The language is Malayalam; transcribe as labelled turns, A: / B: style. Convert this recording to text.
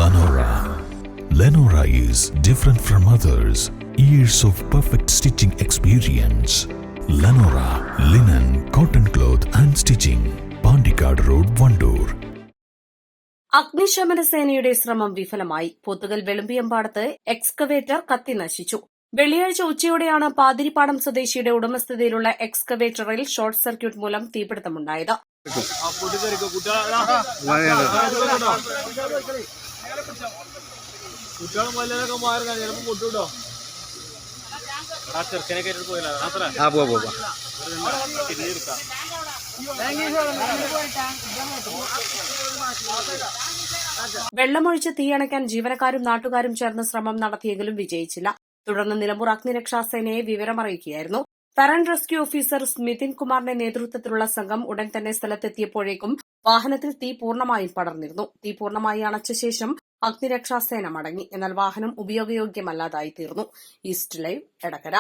A: Lenora. Lenora is different from others. Years of perfect stitching experience. Lenora linen, cotton cloth and stitching. Pandikad Road, Vandoor.
B: അഗ്നിശമന സേനയുടെ ശ്രമം വിഫലമായി. പോത്തുകൽ വെളുമ്പിയമ്പാടത്ത് എക്സ്കവേറ്റർ കത്തി നശിച്ചു. വെള്ളിയാഴ്ച ഉച്ചയോടെയാണ് പാതിരിപ്പാടം സ്വദേശിയുടെ ഉടമസ്ഥതയിലുള്ള എക്സ്കവേറ്ററിൽ ഷോർട്ട് സർക്യൂട്ട് മൂലം തീപിടുത്തമുണ്ടായത്. വെള്ളമൊഴിച്ച് തീയണയ്ക്കാൻ ജീവനക്കാരും നാട്ടുകാരും ചേർന്ന് ശ്രമം നടത്തിയെങ്കിലും വിജയിച്ചില്ല. തുടർന്ന് നിലമ്പൂർ അഗ്നിരക്ഷാസേനയെ വിവരമറിയിക്കുകയായിരുന്നു. Fire and rescue officer Smithin കുമാറിന്റെ നേതൃത്വത്തിലുള്ള സംഘം ഉടൻ തന്നെ സ്ഥലത്തെത്തിയപ്പോഴേക്കും വാഹനത്തിൽ തീ പൂർണ്ണമായും പടർന്നിരുന്നു. തീ പൂർണ്ണമായി അണച്ച ശേഷം അഗ്നിരക്ഷാസേന മടങ്ങി. എന്നാൽ വാഹനം ഉപയോഗയോഗ്യമല്ലാതായി തീർന്നു. East live, Edakkara.